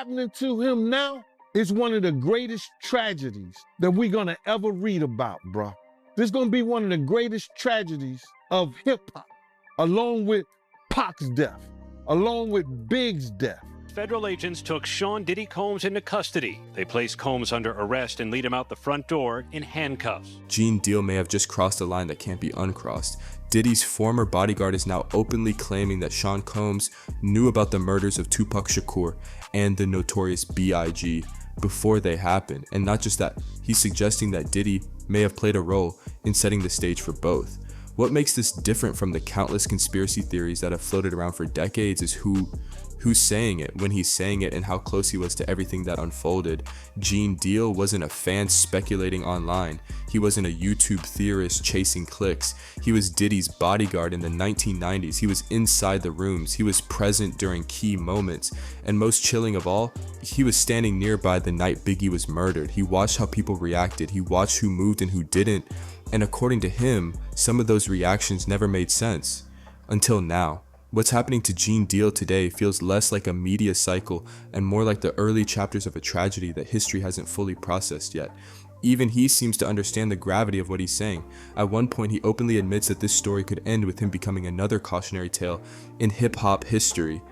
happening to him now is one of the greatest tragedies that we're gonna ever read about, bro. This is gonna be one of the greatest tragedies of hip hop, along with Pac's death, along with Big's death. Federal agents took Sean Diddy Combs into custody. They placed Combs under arrest and lead him out the front door in handcuffs. Gene Deal may have just crossed a line that can't be uncrossed. Diddy's former bodyguard is now openly claiming that Sean Combs knew about the murders of Tupac Shakur and the notorious B.I.G. before they happened. And not just that, he's suggesting that Diddy may have played a role in setting the stage for both. What makes this different from the countless conspiracy theories that have floated around for decades is who's saying it, when he's saying it, and how close he was to everything that unfolded. Gene Deal wasn't a fan speculating online. He wasn't a YouTube theorist chasing clicks. He was Diddy's bodyguard in the 1990s. He was inside the rooms. He was present during key moments. And most chilling of all, he was standing nearby the night Biggie was murdered. He watched how people reacted. He watched who moved and who didn't. And according to him, some of those reactions never made sense. Until now. What's happening to Gene Deal today feels less like a media cycle and more like the early chapters of a tragedy that history hasn't fully processed yet. Even he seems to understand the gravity of what he's saying. At one point, he openly admits that this story could end with him becoming another cautionary tale in hip-hop history.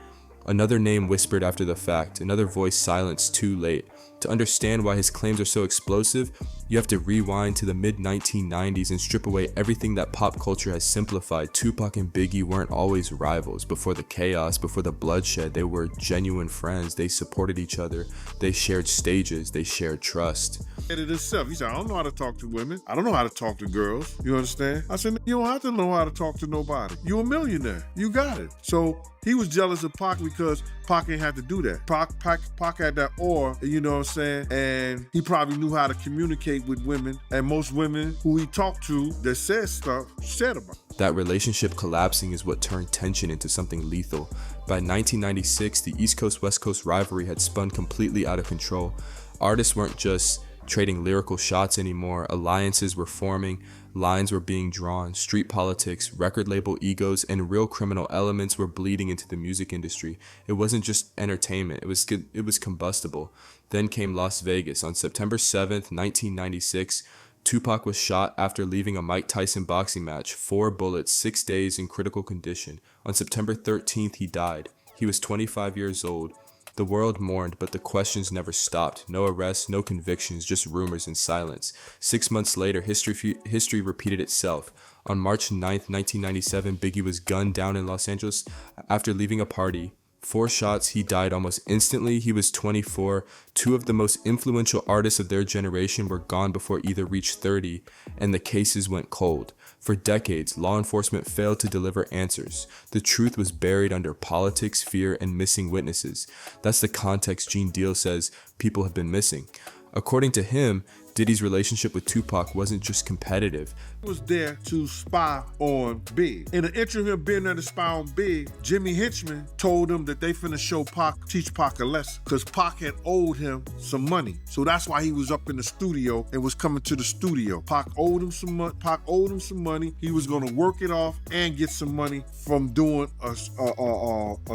Another name whispered after the fact, another voice silenced too late. To understand why his claims are so explosive, you have to rewind to the mid-1990s and strip away everything that pop culture has simplified. Tupac and Biggie weren't always rivals. Before the chaos, before the bloodshed, they were genuine friends. They supported each other. They shared stages. They shared trust. He said, I don't know how to talk to women. I don't know how to talk to girls. You understand? I said, you don't have to know how to talk to nobody. You're a millionaire. You got it. So he was jealous of Pac because Pac ain't had to do that. Pac had that aura, you know what I'm saying? And he probably knew how to communicate with women. And most women who he talked to that said stuff, said about it. That relationship collapsing is what turned tension into something lethal. By 1996, the East Coast-West Coast rivalry had spun completely out of control. Artists weren't just trading lyrical shots anymore. Alliances were forming, lines were being drawn, street politics, record label egos, and real criminal elements were bleeding into the music industry. It wasn't just entertainment, it was combustible. Then came Las Vegas. On September 7th, 1996, Tupac was shot after leaving a Mike Tyson boxing match. 4 bullets, 6 days in critical condition. On September 13th, he died. He was 25 years old. The world mourned, but the questions never stopped. No arrests, no convictions, just rumors and silence. 6 months later, history repeated itself. On March 9th, 1997, Biggie was gunned down in Los Angeles after leaving a party. 4 shots, he died almost instantly. He was 24. 2 of the most influential artists of their generation were gone before either reached 30, and the cases went cold. For decades, law enforcement failed to deliver answers. The truth was buried under politics, fear, and missing witnesses. That's the context Gene Deal says people have been missing. According to him, Diddy's relationship with Tupac wasn't just competitive. He was there to spy on Big. In the interim of him being there to spy on Big, Jimmy Henchman told him that they finna show Pac, teach Pac a lesson, because Pac had owed him some money. So that's why he was up in the studio and was coming to the studio. Pac owed him some money. He was gonna work it off and get some money from doing a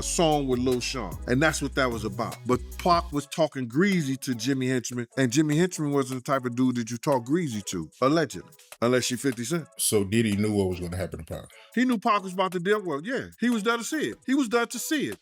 song with Lil Sean. And that's what that was about. But Pac was talking greasy to Jimmy Henchman, and Jimmy Henchman wasn't the type of dude that you talk greasy to, allegedly. Unless you 50 Cent. So Diddy knew what was going to happen to Pac. He knew Pac was about to deal well. Yeah, he was there to see it. He was there to see it.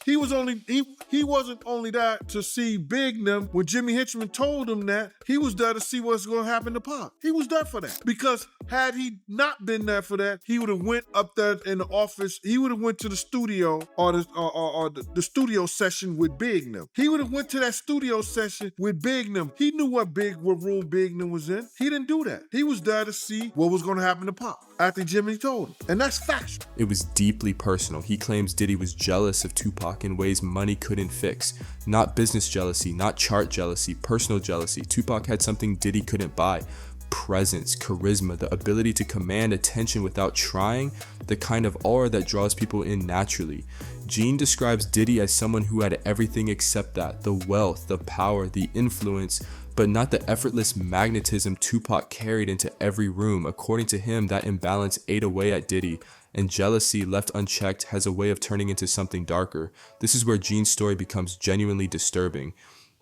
He wasn't only there to see Big them. When Jimmy Henchman told him that, he was there to see what's going to happen to Pac. He was there for that. Because had he not been there for that, he would have went up there in the office. He would have went to the studio or the studio session with Big them. He would have went to that studio session with Big them. He knew what room Big them was in. He didn't do that. He was there to see what was going to happen to Pac after Jimmy told him. And that's factual. It was deeply personal. He claims Diddy was jealous of Tupac in ways money couldn't fix. Not business jealousy, not chart jealousy, personal jealousy. Tupac had something Diddy couldn't buy. Presence, charisma, the ability to command attention without trying, the kind of aura that draws people in naturally. Gene describes Diddy as someone who had everything except that, the wealth, the power, the influence, but not the effortless magnetism Tupac carried into every room. According to him, that imbalance ate away at Diddy, and jealousy, left unchecked, has a way of turning into something darker. This is where Gene's story becomes genuinely disturbing.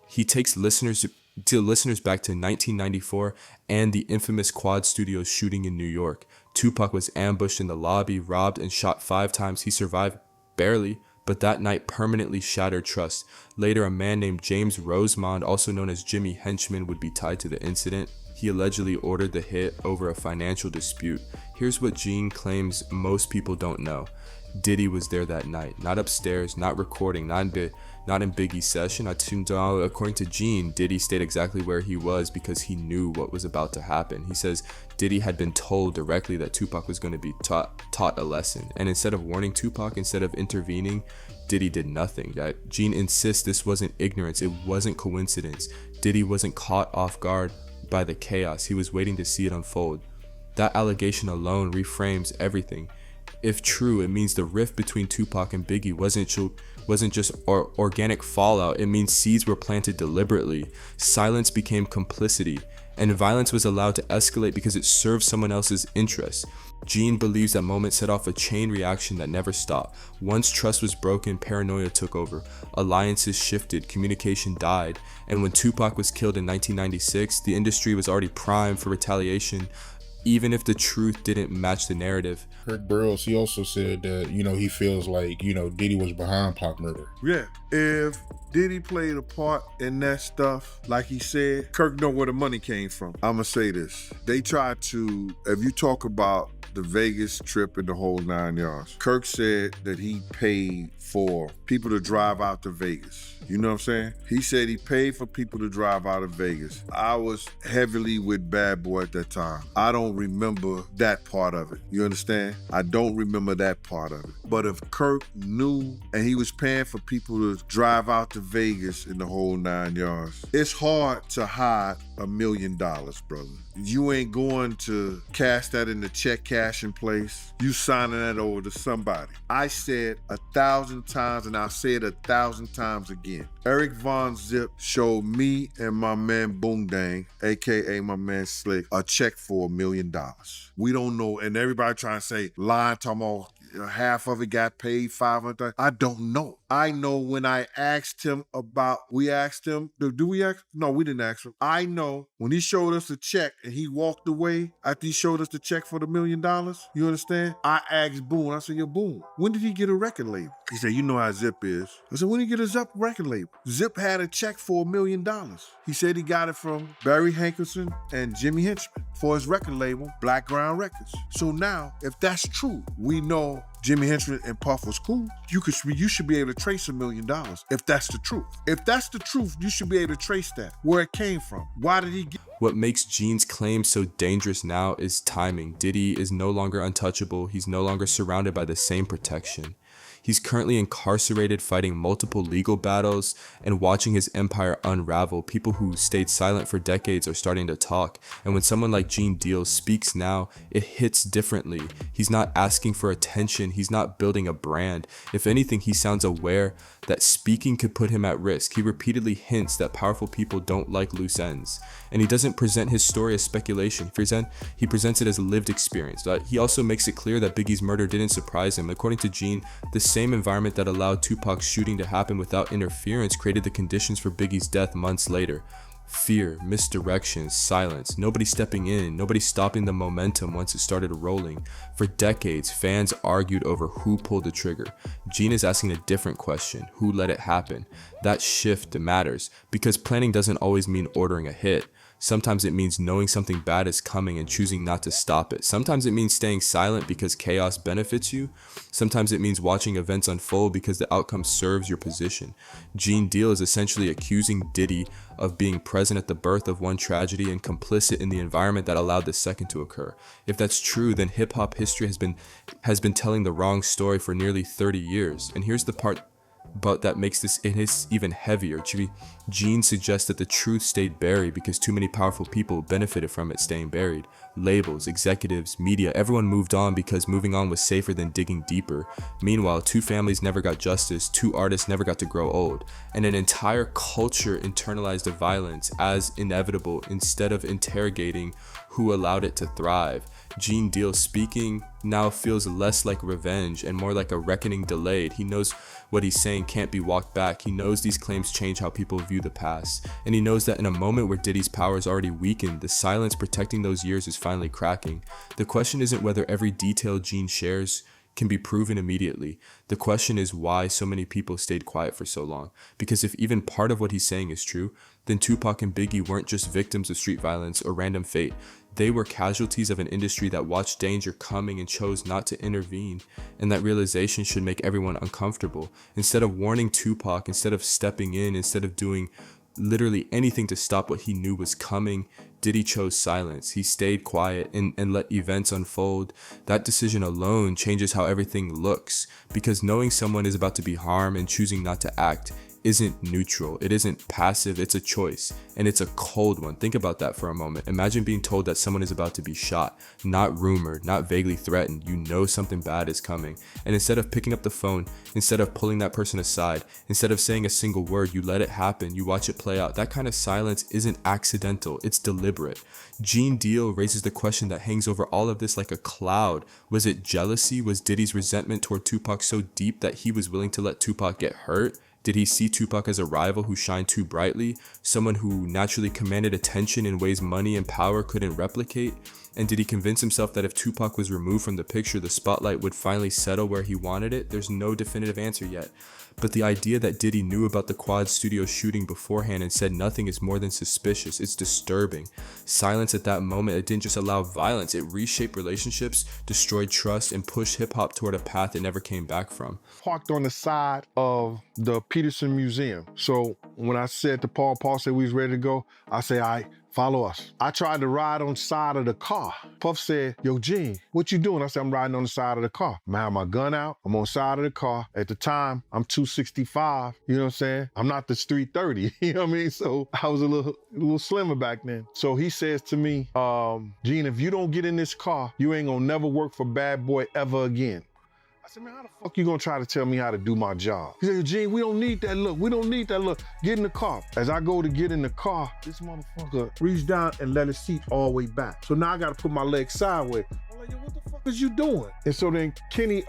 He takes listeners back to 1994 and the infamous Quad Studios shooting in New York. Tupac was ambushed in the lobby, robbed, and shot 5 times. He survived, barely, but that night permanently shattered trust. Later, a man named James Rosemond, also known as Jimmy Henchman, would be tied to the incident. He allegedly ordered the hit over a financial dispute. Here's what Gene claims most people don't know. Diddy was there that night, not upstairs, not recording, not in Biggie's session. According to Gene, Diddy stayed exactly where he was because he knew what was about to happen. He says Diddy had been told directly that Tupac was going to be taught a lesson, and instead of warning Tupac, instead of intervening, Diddy did nothing. That Gene insists this wasn't ignorance, it wasn't coincidence. Diddy wasn't caught off guard by the chaos, he was waiting to see it unfold. That allegation alone reframes everything. If true, it means the rift between Tupac and Biggie wasn't just organic fallout. It means seeds were planted deliberately. Silence became complicity, and violence was allowed to escalate because it served someone else's interests. Gene believes that moment set off a chain reaction that never stopped. Once trust was broken, paranoia took over. Alliances shifted, communication died, and when Tupac was killed in 1996, the industry was already primed for retaliation, even if the truth didn't match the narrative. Kirk Burroughs, he also said that, he feels like, Diddy was behind Pac murder. Yeah, if Diddy played a part in that stuff, like he said, Kirk know where the money came from. I'ma say this. They tried to, if you talk about the Vegas trip and the whole 9 yards, Kirk said that he paid for people to drive out to Vegas. You know what I'm saying? He said he paid for people to drive out of Vegas. I was heavily with Bad Boy at that time. I don't remember that part of it. You understand? I don't remember that part of it. But if Kirk knew and he was paying for people to drive out to Vegas in the whole 9 yards, it's hard to hide $1 million, brother. You ain't going to cash that in the check cashing place. You signing that over to somebody. I said 1,000 times, and I'll say it 1,000 times again. Eric Von Zip showed me and my man Boondang, aka my man Slick, a check for $1 million. We don't know, and everybody trying to say, lying, talking about half of it got paid, 500. I don't know. I know when I asked him about, we asked him, do we ask? No, we didn't ask him. I know when he showed us the check and he walked away after he showed us the check for the $1 million, you understand? I asked Boone, I said, yo, Boone, when did he get a record label? He said, you know how Zip is. I said, when did he get a Zip record label? Zip had a check for $1 million. He said he got it from Barry Hankerson and Jimmy Henchman for his record label, Black Ground Records. So now, if that's true, we know Jimmy Henchman and Puff was cool. You should be able to trace $1 million if that's the truth. If that's the truth, you should be able to trace that, where it came from. Why did he get... What makes Gene's claim so dangerous now is timing. Diddy is no longer untouchable. He's no longer surrounded by the same protection. He's currently incarcerated, fighting multiple legal battles and watching his empire unravel. People who stayed silent for decades are starting to talk. And when someone like Gene Deal speaks now, it hits differently. He's not asking for attention. He's not building a brand. If anything, he sounds aware that speaking could put him at risk. He repeatedly hints that powerful people don't like loose ends. And he doesn't present his story as speculation. He presents it as a lived experience. He also makes it clear that Biggie's murder didn't surprise him. According to Gene, the same environment that allowed Tupac's shooting to happen without interference created the conditions for Biggie's death months later. Fear, misdirection, silence, nobody stepping in, nobody stopping the momentum once it started rolling. For decades, fans argued over who pulled the trigger. Gene is asking a different question: who let it happen? That shift matters, because planning doesn't always mean ordering a hit. Sometimes it means knowing something bad is coming and choosing not to stop it. Sometimes it means staying silent because chaos benefits you. Sometimes it means watching events unfold because the outcome serves your position. Gene Deal is essentially accusing Diddy of being present at the birth of one tragedy and complicit in the environment that allowed the second to occur. If that's true, then hip-hop history has been telling the wrong story for nearly 30 years. And here's the part but that makes this even heavier. Gene suggests that the truth stayed buried because too many powerful people benefited from it staying buried. Labels, executives, media, everyone moved on because moving on was safer than digging deeper. Meanwhile, 2 families never got justice, 2 artists never got to grow old, and an entire culture internalized the violence as inevitable instead of interrogating who allowed it to thrive. Gene Deal speaking now feels less like revenge and more like a reckoning delayed. He knows what he's saying can't be walked back. He knows these claims change how people view the past. And he knows that in a moment where Diddy's power is already weakened, the silence protecting those years is finally cracking. The question isn't whether every detail Gene shares can be proven immediately. The question is why so many people stayed quiet for so long. Because if even part of what he's saying is true, then Tupac and Biggie weren't just victims of street violence or random fate. They were casualties of an industry that watched danger coming and chose not to intervene. And that realization should make everyone uncomfortable. Instead of warning Tupac, instead of stepping in, instead of doing literally anything to stop what he knew was coming, Diddy chose silence. He stayed quiet and let events unfold. That decision alone changes how everything looks, because knowing someone is about to be harmed and choosing not to act isn't neutral. It isn't passive. It's a choice, and it's a cold one. Think about that for a moment. Imagine being told that someone is about to be shot, not rumored, not vaguely threatened. You know something bad is coming, and instead of picking up the phone, instead of pulling that person aside, instead of saying a single word, you let it happen. You watch it play out. That kind of silence isn't accidental. It's deliberate. Gene Deal raises the question that hangs over all of this like a cloud. Was it jealousy? Was Diddy's resentment toward Tupac so deep that he was willing to let Tupac get hurt? Did he see Tupac as a rival who shined too brightly, someone who naturally commanded attention in ways money and power couldn't replicate? And did he convince himself that if Tupac was removed from the picture, the spotlight would finally settle where he wanted it? There's no definitive answer yet. But the idea that Diddy knew about the Quad Studio shooting beforehand and said nothing is more than suspicious. It's disturbing. Silence at that moment, it didn't just allow violence, it reshaped relationships, destroyed trust, and pushed hip-hop toward a path it never came back from. Parked on the side of the Peterson Museum. So when I said to Paul said we was ready to go, I said, all right, follow us. I tried to ride on the side of the car. Puff said, yo, Gene, what you doing? I said, I'm riding on the side of the car. I have my gun out. I'm on the side of the car. At the time, I'm 265. You know what I'm saying? I'm not the street 30. You know what I mean? So I was a little slimmer back then. So he says to me, Gene, if you don't get in this car, you ain't gonna never work for Bad Boy ever again. I said, man, how the fuck you gonna try to tell me how to do my job? He said, Gene, we don't need that look. We don't need that look. Get in the car. As I go to get in the car, this motherfucker reached down and let his seat all the way back. So now I gotta put my legs sideways. I'm like, yo, what the fuck is you doing? And so then Kenny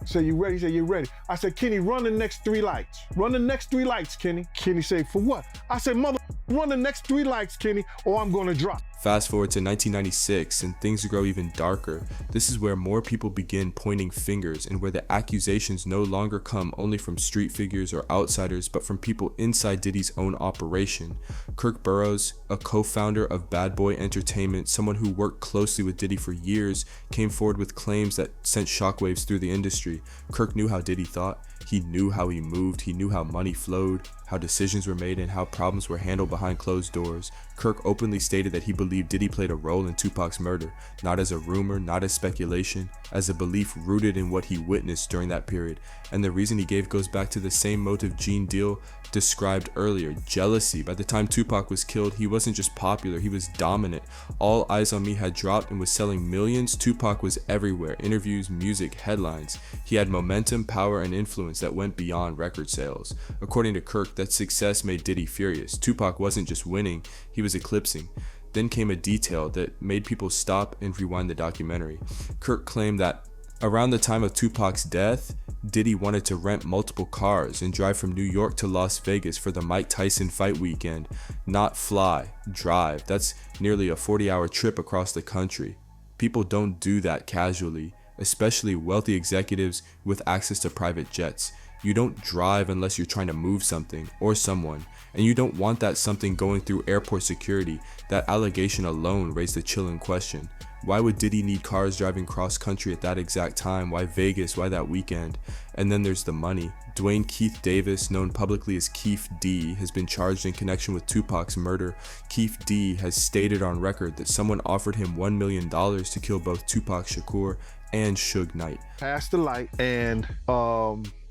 said, you ready? He said, you ready? I said, Kenny, run the next 3 lights. Run the next 3 lights, Kenny. Kenny said, for what? I said, mother, run the next 3 lights, Kenny, or I'm gonna drop. Fast forward to 1996 and things grow even darker. This is where more people begin pointing fingers and where the accusations no longer come only from street figures or outsiders, but from people inside Diddy's own operation. Kirk Burroughs, a co-founder of Bad Boy Entertainment, someone who worked closely with Diddy for years, came forward with claims that sent shockwaves through the industry. Kirk knew how Diddy thought. He knew how he moved. He knew how money flowed, how decisions were made, and how problems were handled behind closed doors. Kirk openly stated that he believed Diddy played a role in Tupac's murder, not as a rumor, not as speculation, as a belief rooted in what he witnessed during that period. And the reason he gave goes back to the same motive Gene Deal described earlier, jealousy. By the time Tupac was killed, he wasn't just popular, he was dominant. All Eyes on Me had dropped and was selling millions. Tupac was everywhere, interviews, music, headlines. He had momentum, power, and influence that went beyond record sales. According to Kirk, that success made Diddy furious. Tupac wasn't just winning, he was eclipsing. Then came a detail that made people stop and rewind the documentary. Kirk claimed that around the time of Tupac's death, Diddy wanted to rent multiple cars and drive from New York to Las Vegas for the Mike Tyson fight weekend. Not fly, drive. That's nearly a 40-hour trip across the country. People don't do that casually, especially wealthy executives with access to private jets. You don't drive unless you're trying to move something or someone, and you don't want that something going through airport security. That allegation alone raised a chilling question. Why would Diddy need cars driving cross country at that exact time? Why Vegas? Why that weekend? And then there's the money. Dwayne Keith Davis, known publicly as Keith D, has been charged in connection with Tupac's murder. Keith D has stated on record that someone offered him $1 million to kill both Tupac Shakur and Suge Knight. Passed the light and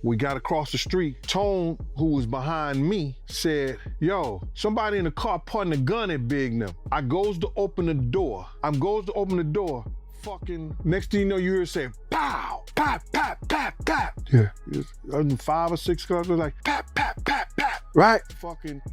we got across the street. Tone, who was behind me, said, yo, somebody in the car pointing a gun at Big Nim. I goes to open the door. Fucking, next thing you know, you hear it say, pow, pap, pap, pap, pap. Yeah, it was 5 or 6 cars, was like, pap, pap, pap, pap, right? Fucking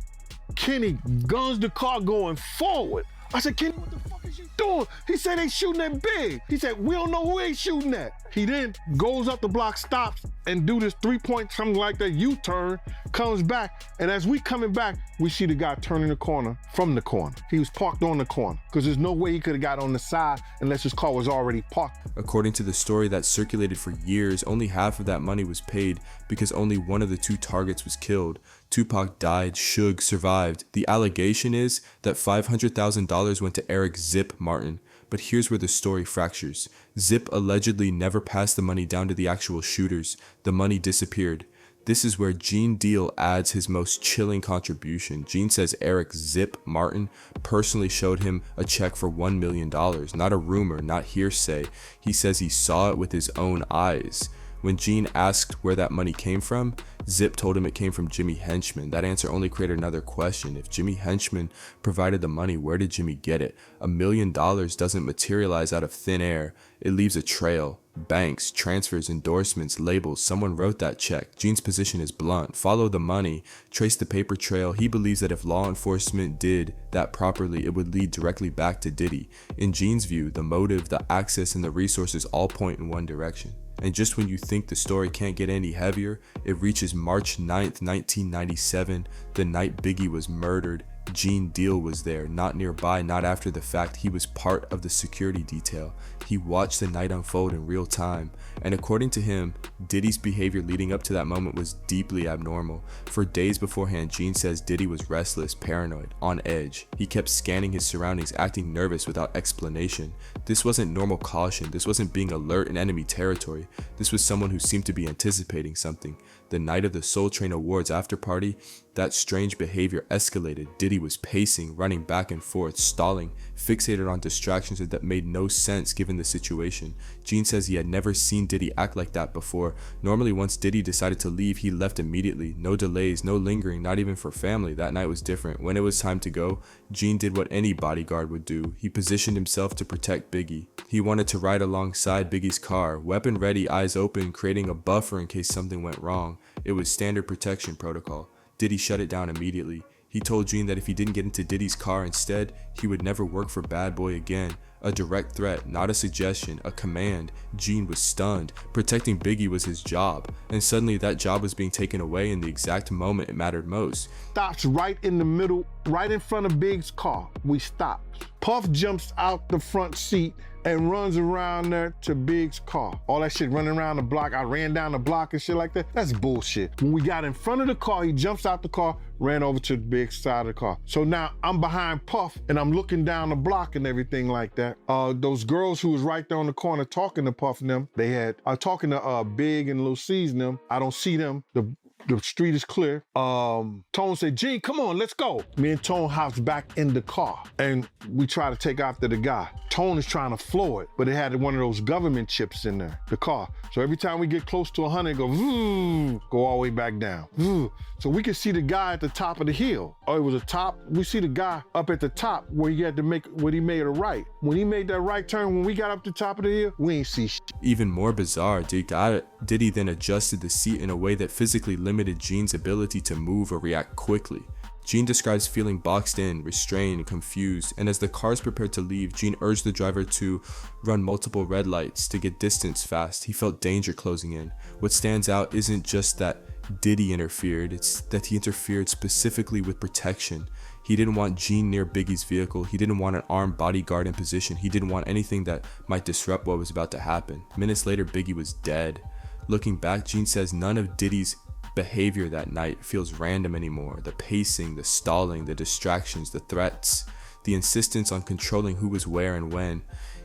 Kenny guns the car going forward. I said, Kenny, what the fuck is doing? He said they shooting at Big. He said, we don't know who they shooting at. He then goes up the block, stops, and do this 3-point, something like that, U-turn, comes back. And as we coming back, we see the guy turning the corner from the corner. He was parked on the corner because there's no way he could have got on the side unless his car was already parked. According to the story that circulated for years, only half of that money was paid because only one of the two targets was killed. Tupac died, Suge survived. The allegation is that $500,000 went to Eric Zip Martin. But here's where the story fractures. Zip allegedly never passed the money down to the actual shooters. The money disappeared. This is where Gene Deal adds his most chilling contribution. Gene says Eric Zip Martin personally showed him a check for $1 million. Not a rumor, not hearsay. He says he saw it with his own eyes. When Gene asked where that money came from, Zip told him it came from Jimmy Henchman. That answer only created another question. If Jimmy Henchman provided the money, where did Jimmy get it? $1 million doesn't materialize out of thin air. It leaves a trail. Banks, transfers, endorsements, labels. Someone wrote that check. Gene's position is blunt. Follow the money. Trace the paper trail. He believes that if law enforcement did that properly, it would lead directly back to Diddy. In Gene's view, the motive, the access, and the resources all point in one direction. And just when you think the story can't get any heavier, it reaches March 9th, 1997, the night Biggie was murdered. Gene Deal was there, not nearby, not after the fact. He was part of the security detail. He watched the night unfold in real time. And according to him, Diddy's behavior leading up to that moment was deeply abnormal. For days beforehand, Gene says Diddy was restless, paranoid, on edge. He kept scanning his surroundings, acting nervous without explanation. This wasn't normal caution. This wasn't being alert in enemy territory. This was someone who seemed to be anticipating something. The night of the Soul Train Awards after party, that strange behavior escalated. Diddy was pacing, running back and forth, stalling, fixated on distractions that made no sense given the situation. Gene says he had never seen Diddy act like that before. Normally, once Diddy decided to leave, he left immediately. No delays, no lingering, not even for family. That night was different. When it was time to go, Gene did what any bodyguard would do. He positioned himself to protect Biggie. He wanted to ride alongside Biggie's car, weapon ready, eyes open, creating a buffer in case something went wrong. It was standard protection protocol. Diddy shut it down immediately. He told Gene that if he didn't get into Diddy's car instead, he would never work for Bad Boy again. A direct threat, not a suggestion, a command. Gene was stunned. Protecting Biggie was his job, and suddenly that job was being taken away in the exact moment it mattered most. Stops right in the middle, right in front of Big's car. We stopped. Puff jumps out the front seat and runs around there to Big's car. All that shit running around the block. I ran down the block and shit like that. That's bullshit. When we got in front of the car, he jumps out the car, ran over to Big's side of the car. So now I'm behind Puff and I'm looking down the block and everything like that. Those girls who was right there on the corner talking to Puff and them, they had, talking to Big and Lil C's and them. I don't see them. The street is clear. Tone said, Gene, come on, let's go. Me and Tone hops back in the car and we try to take after the guy. Tone is trying to floor it, but it had one of those government chips in there, the car. So every time we get close to 100, it go all the way back down. So we could see the guy at the top of the hill. Oh, it was a top. We see the guy up at the top where he had to make, when he made a right. When he made that right turn, when we got up the top of the hill, we ain't see shit. Even more bizarre, Diddy then adjusted the seat in a way that physically limited Gene's ability to move or react quickly. Gene describes feeling boxed in, restrained, confused, and as the cars prepared to leave, Gene urged the driver to run multiple red lights to get distance fast. He felt danger closing in. What stands out isn't just that Diddy interfered, it's that he interfered specifically with protection. He didn't want Gene near Biggie's vehicle. He didn't want an armed bodyguard in position. He didn't want anything that might disrupt what was about to happen. Minutes later, Biggie was dead. Looking back, Gene says none of Diddy's behavior that night feels random anymore. The pacing, the stalling, the distractions, the threats, the insistence on controlling who was where and when.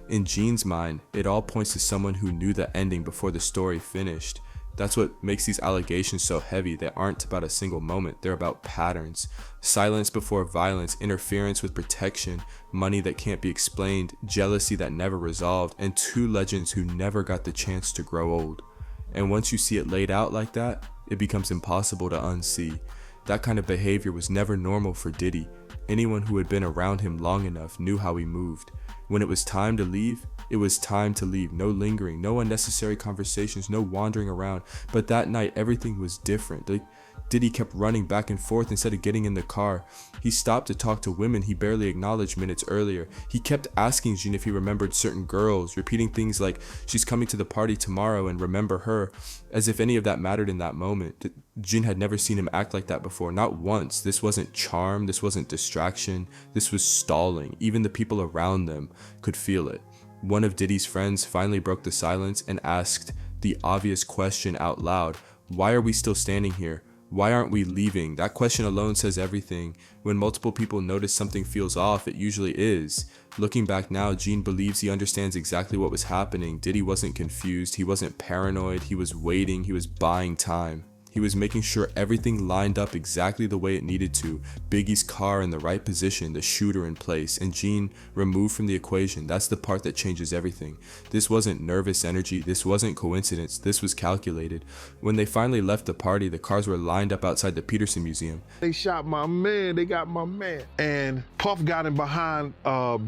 In Gene's mind, it all points to someone who knew the ending before the story finished. That's what makes these allegations so heavy. They aren't about a single moment, they're about patterns. Silence before violence, interference with protection, money that can't be explained, jealousy that never resolved, and two legends who never got the chance to grow old. And once you see it laid out like that, it becomes impossible to unsee. That kind of behavior was never normal for Diddy. Anyone who had been around him long enough knew how he moved. When it was time to leave, it was time to leave. No lingering, no unnecessary conversations, no wandering around. But that night, everything was different. Diddy kept running back and forth instead of getting in the car. He stopped to talk to women he barely acknowledged minutes earlier. He kept asking Jean if he remembered certain girls, repeating things like, "She's coming to the party tomorrow and remember her," as if any of that mattered in that moment. Jean had never seen him act like that before, not once. This wasn't charm, this wasn't distraction, this was stalling. Even the people around them could feel it. One of Diddy's friends finally broke the silence and asked the obvious question out loud: "Why are we still standing here? Why aren't we leaving?" That question alone says everything. When multiple people notice something feels off, it usually is. Looking back now, Jean believes he understands exactly what was happening. Diddy wasn't confused, he wasn't paranoid, he was waiting, he was buying time. He was making sure everything lined up exactly the way it needed to. Biggie's car in the right position, the shooter in place, and Jean removed from the equation. That's the part that changes everything. This wasn't nervous energy, this wasn't coincidence, this was calculated. When they finally left the party, the cars were lined up outside the Peterson Museum. They shot my man, they got my man. And Puff got him behind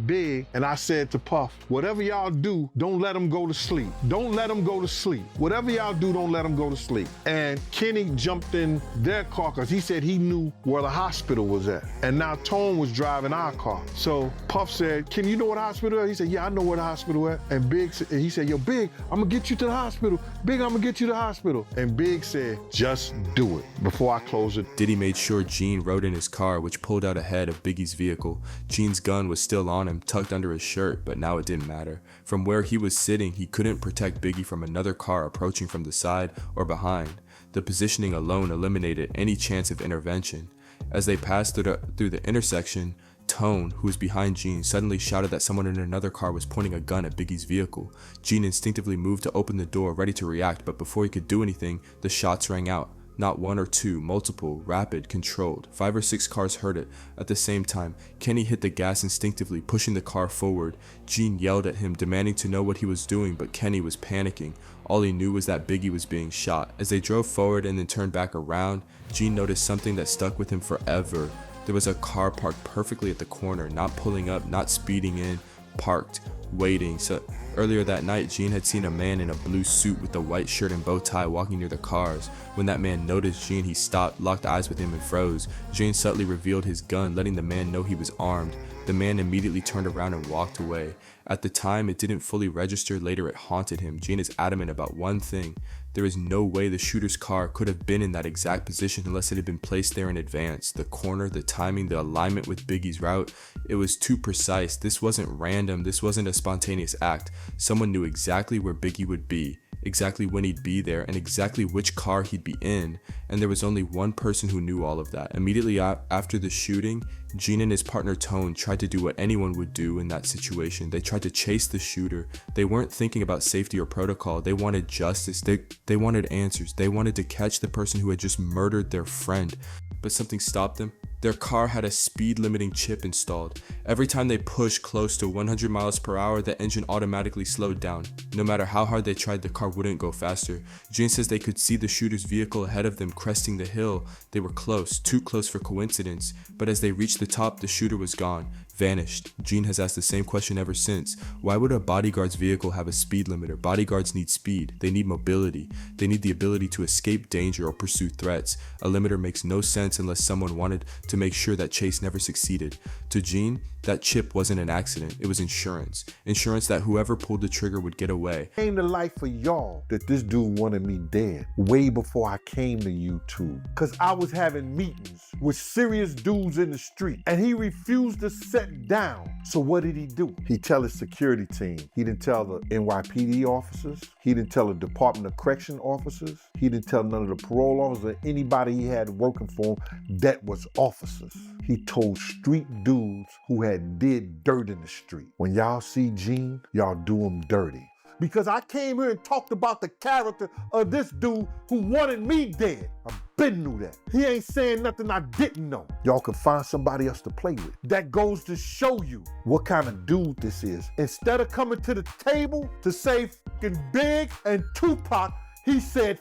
Big, and I said to Puff, whatever y'all do, don't let him go to sleep. Don't let him go to sleep. Whatever y'all do, don't let him go to sleep. And Kenny jumped in their car because he said he knew where the hospital was at. And now Tone was driving our car. So Puff said, "Can you know where the hospital is?" He said, "Yeah, I know where the hospital is." And Big, he said, "Yo, Big, I'm gonna get you to the hospital. Big, I'm gonna get you to the hospital." And Big said, "Just do it before I close it." Diddy made sure Jean rode in his car, which pulled out ahead of Biggie's vehicle. Jean's gun was still on him, tucked under his shirt, but now it didn't matter. From where he was sitting, he couldn't protect Biggie from another car approaching from the side or behind. The positioning alone eliminated any chance of intervention. As they passed through the intersection, Tone, who was behind Jean, suddenly shouted that someone in another car was pointing a gun at Biggie's vehicle. Jean instinctively moved to open the door, ready to react, but before he could do anything, the shots rang out. Not one or two, multiple, rapid, controlled. 5 or 6 cars heard it. At the same time, Kenny hit the gas instinctively, pushing the car forward. Jean yelled at him, demanding to know what he was doing, but Kenny was panicking. All he knew was that Biggie was being shot. As they drove forward and then turned back around, Jean noticed something that stuck with him forever. There was a car parked perfectly at the corner, not pulling up, not speeding in, parked, waiting. So earlier that night, Jean had seen a man in a blue suit with a white shirt and bow tie walking near the cars. When that man noticed Jean, he stopped, locked eyes with him, and froze. Jean subtly revealed his gun, letting the man know he was armed. The man immediately turned around and walked away. At the time, it didn't fully register. Later, it haunted him. Jean is adamant about one thing. There is no way the shooter's car could have been in that exact position unless it had been placed there in advance. The corner, the timing, the alignment with Biggie's route, it was too precise. This wasn't random. This wasn't a spontaneous act. Someone knew exactly where Biggie would be, exactly when he'd be there, and exactly which car he'd be in. And there was only one person who knew all of that. Immediately after the shooting, Jean and his partner Tone tried to do what anyone would do in that situation. They tried to chase the shooter. They weren't thinking about safety or protocol. They wanted justice. They wanted answers. They wanted to catch the person who had just murdered their friend. But something stopped them. Their car had a speed limiting chip installed. Every time they pushed close to 100 miles per hour, the engine automatically slowed down. No matter how hard they tried, the car wouldn't go faster. Jean says they could see the shooter's vehicle ahead of them cresting the hill. They were close, too close for coincidence. But as they reached the top, the shooter was gone, vanished. Jean has asked the same question ever since. Why would a bodyguard's vehicle have a speed limiter? Bodyguards need speed. They need mobility. They need the ability to escape danger or pursue threats. A limiter makes no sense unless someone wanted to make sure that chase never succeeded. To Jean, that chip wasn't an accident. It was insurance. Insurance that whoever pulled the trigger would get away. Came to life for y'all that this dude wanted me dead way before I came to YouTube. Cause I was having meetings with serious dudes in the street and he refused to sit down. So what did he do? He tell his security team. He didn't tell the NYPD officers. He didn't tell the Department of Correction officers. He didn't tell none of the parole officers or anybody he had working for him that was officers. He told street dudes who had did dirt in the street. When y'all see Gene, y'all do him dirty. Because I came here and talked about the character of this dude who wanted me dead. I been knew that. He ain't saying nothing I didn't know. Y'all can find somebody else to play with. That goes to show you what kind of dude this is. Instead of coming to the table to say fucking Big and Tupac, he said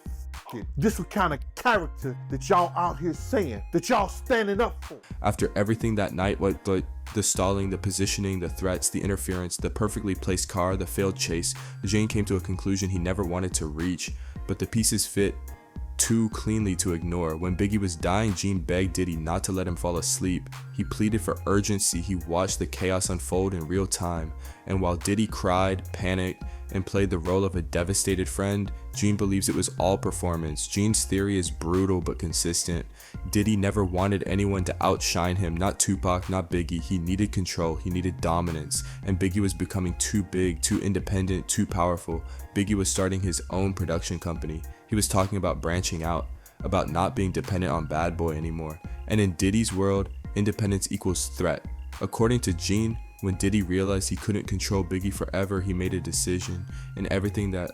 it. This what kind of character that y'all out here saying, that y'all standing up for. After everything that night, what the stalling, the positioning, the threats, the interference, the perfectly placed car, the failed chase, Jane came to a conclusion he never wanted to reach, but the pieces fit too cleanly to ignore. When Biggie was dying, Gene begged Diddy not to let him fall asleep. He pleaded for urgency. He watched the chaos unfold in real time. And while Diddy cried, panicked, and played the role of a devastated friend, Gene believes it was all performance. Gene's theory is brutal but consistent. Diddy never wanted anyone to outshine him, not Tupac, not Biggie. He needed control, he needed dominance, and Biggie was becoming too big, too independent, too powerful. Biggie was starting his own production company. He was talking about branching out, about not being dependent on Bad Boy anymore. And in Diddy's world, independence equals threat. According to Gene, when Diddy realized he couldn't control Biggie forever, he made a decision, and everything that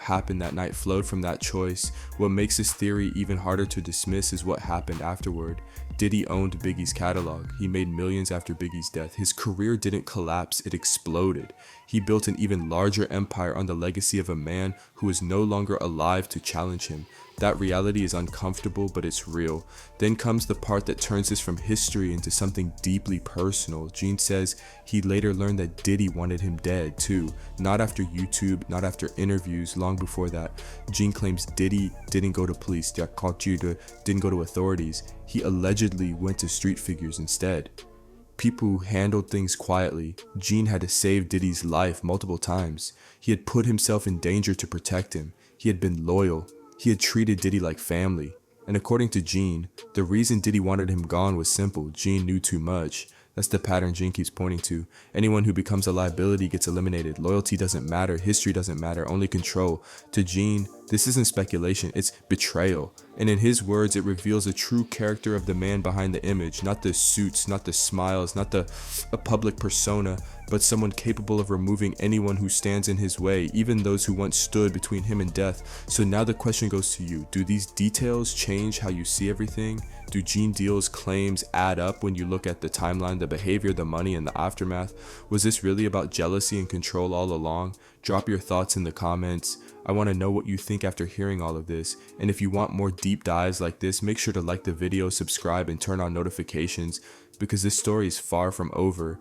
happened that night flowed from that choice. What makes this theory even harder to dismiss is what happened afterward. Diddy owned Biggie's catalog. He made millions after Biggie's death. His career didn't collapse, it exploded. He built an even larger empire on the legacy of a man who is no longer alive to challenge him. That reality is uncomfortable, but it's real. Then comes the part that turns this from history into something deeply personal. Gene says he later learned that Diddy wanted him dead too. Not after YouTube, not after interviews, long before that. Gene claims Diddy didn't go to police, didn't go to authorities. He allegedly went to street figures instead. People who handled things quietly. Gene had to save Diddy's life multiple times. He had put himself in danger to protect him. He had been loyal. He had treated Diddy like family. And according to Gene, the reason Diddy wanted him gone was simple. Gene knew too much. That's the pattern Gene keeps pointing to. Anyone who becomes a liability gets eliminated. Loyalty doesn't matter. History doesn't matter. Only control. To Gene, this isn't speculation. It's betrayal. And in his words, it reveals the true character of the man behind the image. Not the suits, not the smiles, not a public persona, but someone capable of removing anyone who stands in his way, even those who once stood between him and death. So now the question goes to you. Do these details change how you see everything? Do Gene Deal's claims add up when you look at the timeline, the behavior, the money, and the aftermath? Was this really about jealousy and control all along? Drop your thoughts in the comments. I want to know what you think after hearing all of this. And if you want more deep dives like this, make sure to like the video, subscribe, and turn on notifications, because this story is far from over.